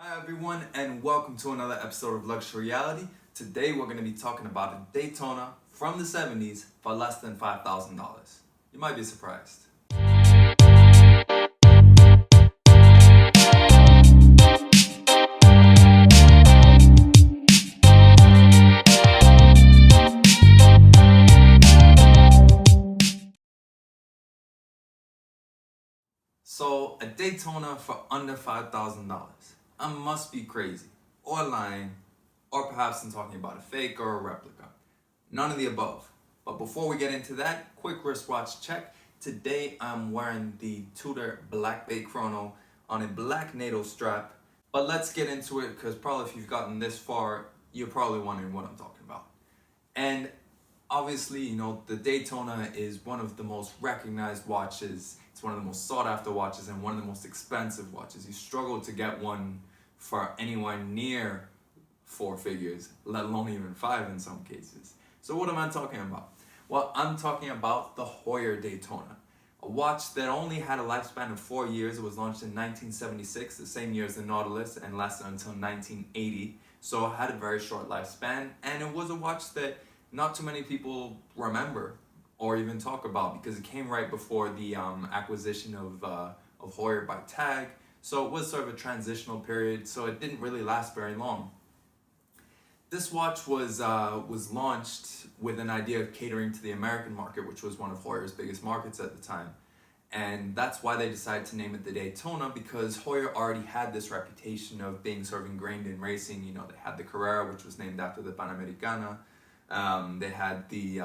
Hi everyone, and welcome to another episode of Luxury Reality. Today we're going to be talking about a Daytona from the 70s for less than $5,000. You might be surprised. So, a Daytona for under $5,000. I must be crazy, or lying, or perhaps I'm talking about a fake or a replica. None of the above. But before we get into that, quick wristwatch check. Today I'm wearing the Tudor Black Bay Chrono on a black NATO strap. But let's get into it because probably if you've gotten this far, you're probably wondering what I'm talking about. And obviously, the Daytona is one of the most recognized watches. It's one of the most sought after watches and one of the most expensive watches. You struggle to get one for anywhere near four figures, let alone even five in some cases. So what am I talking about? Well, I'm talking about the Heuer Daytona, a watch that only had a lifespan of 4 years. It was launched in 1976, the same year as the Nautilus, and lasted until 1980. So it had a very short lifespan, and it was a watch that not too many people remember or even talk about because it came right before the acquisition of Heuer by Tag. So it was sort of a transitional period, so it didn't really last very long. This watch was launched with an idea of catering to the American market, which was one of Heuer's biggest markets at the time. And that's why they decided to name it the Daytona, because Heuer already had this reputation of being sort of ingrained in racing. They had the Carrera, which was named after the Panamericana. They had the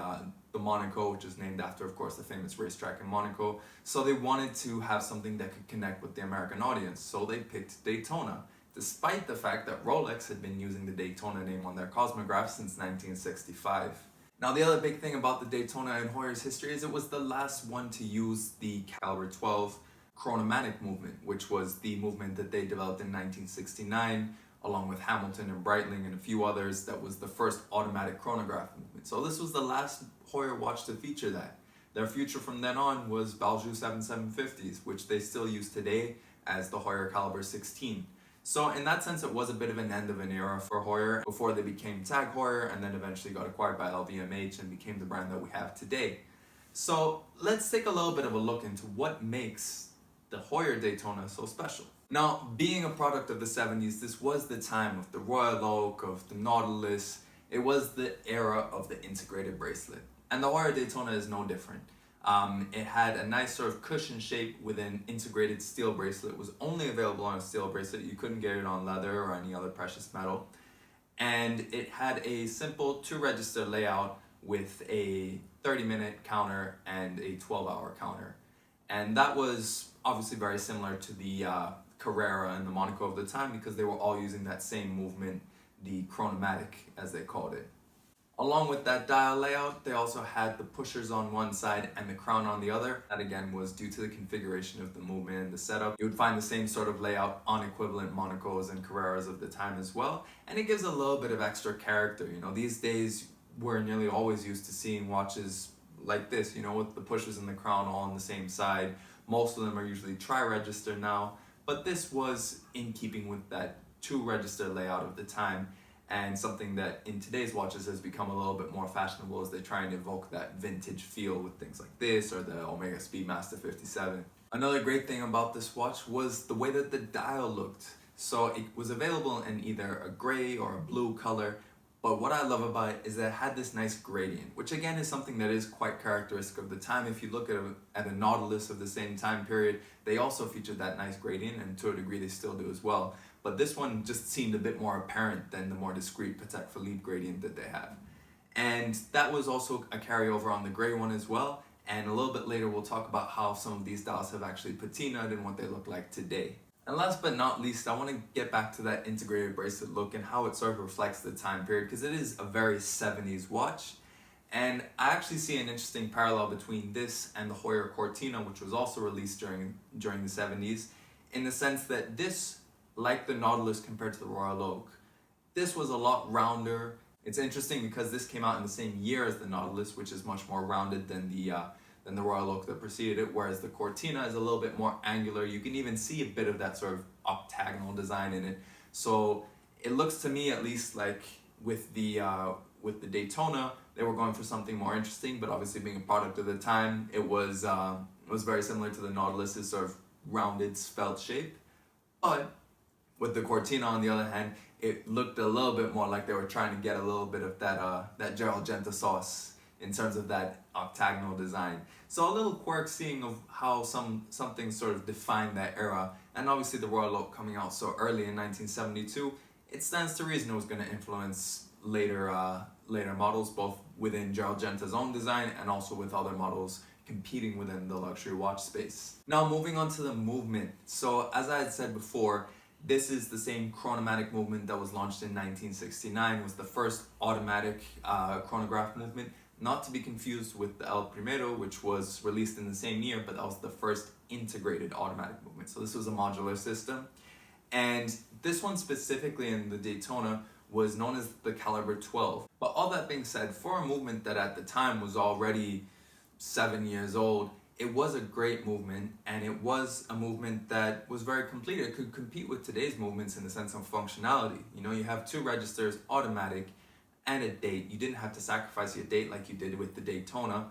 Monaco, which is named after, of course, the famous racetrack in Monaco. So they wanted to have something that could connect with the American audience. So they picked Daytona, despite the fact that Rolex had been using the Daytona name on their cosmographs since 1965. Now, the other big thing about the Daytona in Heuer's history is it was the last one to use the caliber 12 Chronomatic movement, which was the movement that they developed in 1969, along with Hamilton and Breitling and a few others. That was the first automatic chronograph movement. So this was the last Heuer watch to feature that. Their future from then on was Valjoux 7750s, which they still use today as the Heuer caliber 16. So in that sense, it was a bit of an end of an era for Heuer before they became Tag Heuer and then eventually got acquired by LVMH and became the brand that we have today. So let's take a little bit of a look into what makes the Heuer Daytona so special. Now, being a product of the 70s, this was the time of the Royal Oak, of the Nautilus. It was the era of the integrated bracelet. And the Heuer Daytona is no different. It had a nice sort of cushion shape with an integrated steel bracelet. It was only available on a steel bracelet. You couldn't get it on leather or any other precious metal. And it had a simple 2-register layout with a 30-minute counter and a 12-hour counter. And that was obviously very similar to the Carrera and the Monaco of the time because they were all using that same movement, the Chronomatic as they called it. Along with that dial layout, they also had the pushers on one side and the crown on the other. That again was due to the configuration of the movement and the setup. You would find the same sort of layout on equivalent Monacos and Carreras of the time as well. And it gives a little bit of extra character. These days we're nearly always used to seeing watches like this, with the pushers and the crown all on the same side. Most of them are usually tri-register now, but this was in keeping with that 2-register layout of the time, and something that in today's watches has become a little bit more fashionable as they try and evoke that vintage feel with things like this or the Omega Speedmaster 57. Another great thing about this watch was the way that the dial looked. So it was available in either a gray or a blue color, but what I love about it is that it had this nice gradient, which again is something that is quite characteristic of the time. If you look at a Nautilus of the same time period, they also featured that nice gradient, and to a degree they still do as well. But this one just seemed a bit more apparent than the more discreet Patek Philippe gradient that they have. And that was also a carryover on the gray one as well. And a little bit later we'll talk about how some of these dials have actually patinaed and what they look like today. And last but not least, I want to get back to that integrated bracelet look and how it sort of reflects the time period, because it is a very 70s watch. And I actually see an interesting parallel between this and the Heuer Cortina, which was also released during the 70s, in the sense that this, like the Nautilus compared to the Royal Oak, this was a lot rounder. It's interesting because this came out in the same year as the Nautilus, which is much more rounded than the Royal Oak that preceded it, whereas the Cortina is a little bit more angular. You can even see a bit of that sort of octagonal design in it. So it looks to me, at least, like with the Daytona, they were going for something more interesting. But obviously, being a product of the time, it was very similar to the Nautilus's sort of rounded, svelte shape. But with the Cortina, on the other hand, it looked a little bit more like they were trying to get a little bit of that Gerald Genta sauce in terms of that octagonal design. So a little quirk seeing of how something sort of defined that era, and obviously the Royal Oak coming out so early in 1972, it stands to reason it was going to influence later models, both within Gerald Genta's own design and also with other models competing within the luxury watch space. Now moving on to the movement. So as I had said before, this is the same chronomatic movement that was launched in 1969, was the first automatic chronograph movement, not to be confused with the El Primero, which was released in the same year, but that was the first integrated automatic movement. So this was a modular system. And this one specifically in the Daytona was known as the caliber 12. But all that being said, for a movement that at the time was already 7 years old, it was a great movement, and it was a movement that was very complete. It could compete with today's movements in the sense of functionality. You know, you have 2 registers, automatic, and a date. You didn't have to sacrifice your date like you did with the Daytona.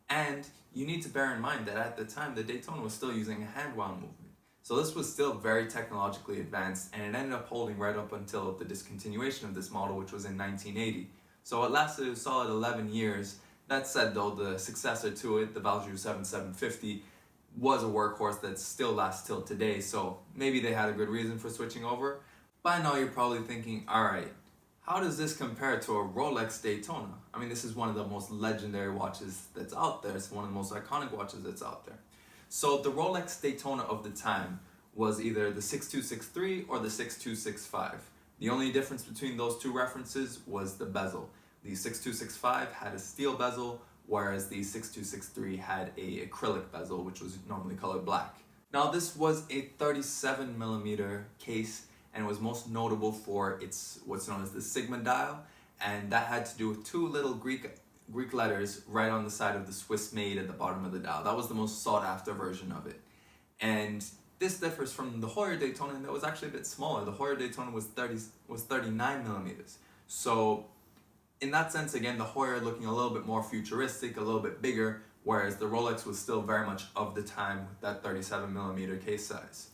And you need to bear in mind that at the time, the Daytona was still using a hand-wound movement. So this was still very technologically advanced, and it ended up holding right up until the discontinuation of this model, which was in 1980. So it lasted a solid 11 years. That said though, the successor to it, the Valjoux 7750, was a workhorse that still lasts till today, so maybe they had a good reason for switching over. By now you're probably thinking, alright, how does this compare to a Rolex Daytona? I mean, this is one of the most legendary watches that's out there. It's one of the most iconic watches that's out there. So the Rolex Daytona of the time was either the 6263 or the 6265. The only difference between those two references was the bezel. The 6265 had a steel bezel, whereas the 6263 had a acrylic bezel, which was normally colored black. Now this was a 37mm case, and was most notable for its what's known as the Sigma dial, and that had to do with 2 little Greek letters right on the side of the Swiss made at the bottom of the dial. That was the most sought after version of it. And this differs from the Heuer Daytona, and that was actually a bit smaller. The Heuer Daytona was 39mm. So in that sense, again, the Heuer looking a little bit more futuristic, a little bit bigger, whereas the Rolex was still very much of the time with that 37mm case size.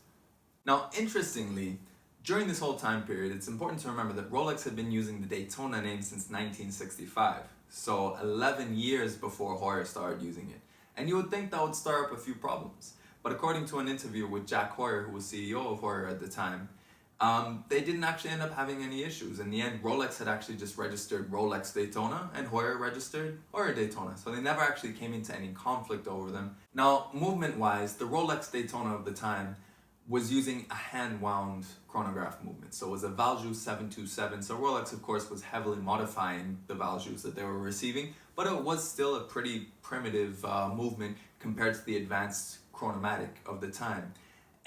Now, interestingly, during this whole time period, it's important to remember that Rolex had been using the Daytona name since 1965, so 11 years before Heuer started using it. And you would think that would stir up a few problems. But according to an interview with Jack Heuer, who was CEO of Heuer at the time, they didn't actually end up having any issues. In the end, Rolex had actually just registered Rolex Daytona, and Heuer registered Heuer Daytona, so they never actually came into any conflict over them. Now, movement-wise, the Rolex Daytona of the time was using a hand-wound chronograph movement. So it was a Valjoux 727. So Rolex, of course, was heavily modifying the Valjoux that they were receiving, but it was still a pretty primitive movement compared to the advanced chronomatic of the time.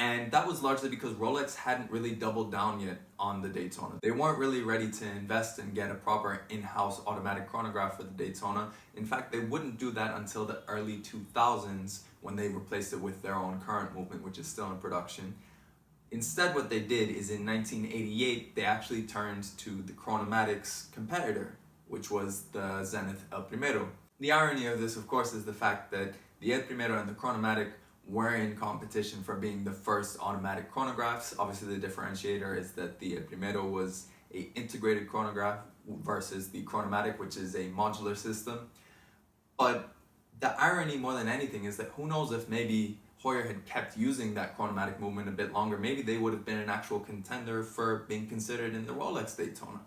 And that was largely because Rolex hadn't really doubled down yet on the Daytona. They weren't really ready to invest and get a proper in-house automatic chronograph for the Daytona. In fact, they wouldn't do that until the early 2000s when they replaced it with their own current movement, which is still in production. Instead, what they did is in 1988, they actually turned to the Chronomatic's competitor, which was the Zenith El Primero. The irony of this, of course, is the fact that the El Primero and the Chronomatic were in competition for being the first automatic chronographs. Obviously, the differentiator is that the El Primero was an integrated chronograph versus the Chronomatic, which is a modular system. But the irony more than anything is that who knows if maybe Heuer had kept using that chronomatic movement a bit longer, maybe they would have been an actual contender for being considered in the Rolex Daytona.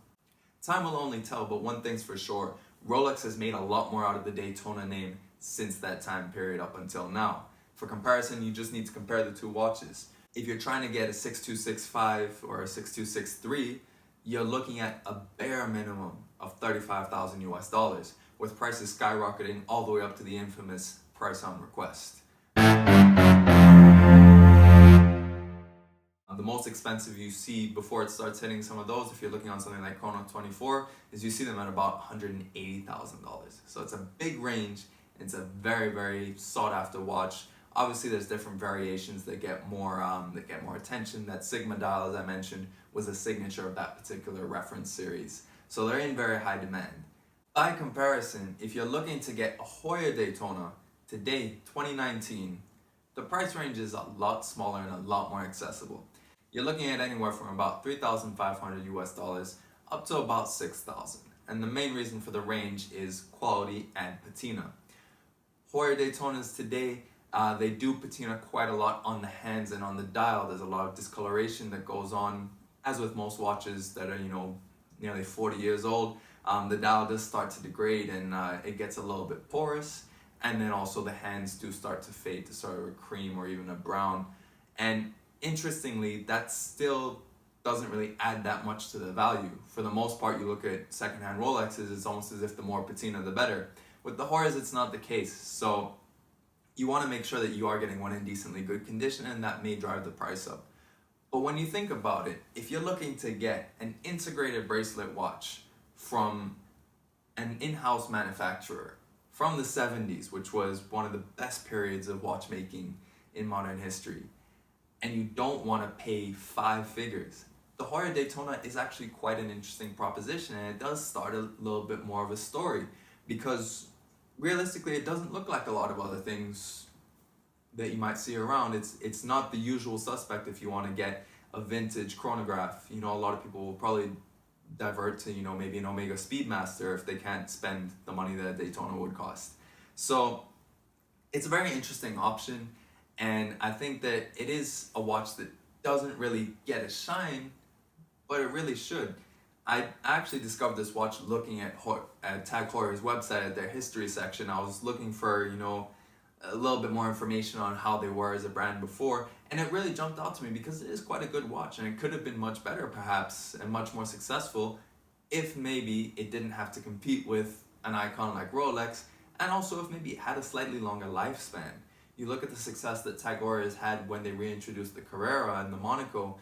Time will only tell, but one thing's for sure, Rolex has made a lot more out of the Daytona name since that time period up until now. For comparison, you just need to compare the two watches. If you're trying to get a 6265 or a 6263, you're looking at a bare minimum of $35,000 US, with prices skyrocketing all the way up to the infamous price on request. The most expensive you see before it starts hitting some of those, if you're looking on something like Chrono 24, is you see them at about $180,000. So it's a big range. It's a very, very sought after watch. Obviously, there's different variations that get more attention. That Sigma dial, as I mentioned, was a signature of that particular reference series. So they're in very high demand. By comparison, if you're looking to get a Heuer Daytona today, 2019, the price range is a lot smaller and a lot more accessible. You're looking at anywhere from about 3,500 US dollars up to about 6,000. And the main reason for the range is quality and patina. Heuer Daytonas today, they do patina quite a lot on the hands and on the dial. There's a lot of discoloration that goes on, as with most watches that are, nearly 40 years old. The dial does start to degrade and it gets a little bit porous. And then also the hands do start to fade to sort of a cream or even a brown. And interestingly, that still doesn't really add that much to the value. For the most part, you look at secondhand Rolexes, it's almost as if the more patina, the better. With the Heuers, it's not the case. So you want to make sure that you are getting one in decently good condition, and that may drive the price up. But when you think about it, if you're looking to get an integrated bracelet watch from an in-house manufacturer from the 70s, which was one of the best periods of watchmaking in modern history, and you don't want to pay 5 figures, the Heuer Daytona is actually quite an interesting proposition, and it does start a little bit more of a story, because realistically it doesn't look like a lot of other things that you might see around. It's not the usual suspect if you want to get a vintage chronograph. A lot of people will probably divert to maybe an Omega Speedmaster if they can't spend the money that a Daytona would cost. So it's a very interesting option, and I think that it is a watch that doesn't really get a shine, but it really should. I actually discovered this watch looking at Tag Heuer's website at their history section. I was looking for a little bit more information on how they were as a brand before, and it really jumped out to me because it is quite a good watch, and it could have been much better perhaps and much more successful if maybe it didn't have to compete with an icon like Rolex, and also if maybe it had a slightly longer lifespan. You look at the success that Tag Heuer has had when they reintroduced the Carrera and the Monaco.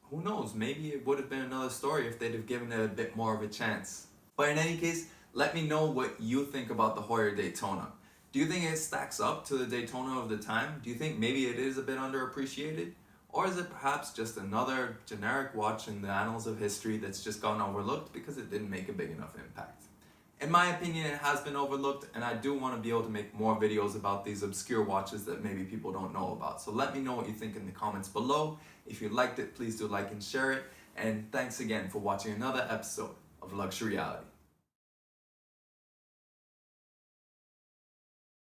Who knows, maybe it would have been another story if they'd have given it a bit more of a chance. But in any case, let me know what you think about the Heuer Daytona. Do you think it stacks up to the Daytona of the time? Do you think maybe it is a bit underappreciated? Or is it perhaps just another generic watch in the annals of history that's just gone overlooked because it didn't make a big enough impact? In my opinion, it has been overlooked, and I do want to be able to make more videos about these obscure watches that maybe people don't know about. So let me know what you think in the comments below. If you liked it, please do like and share it. And thanks again for watching another episode of Luxury Reality.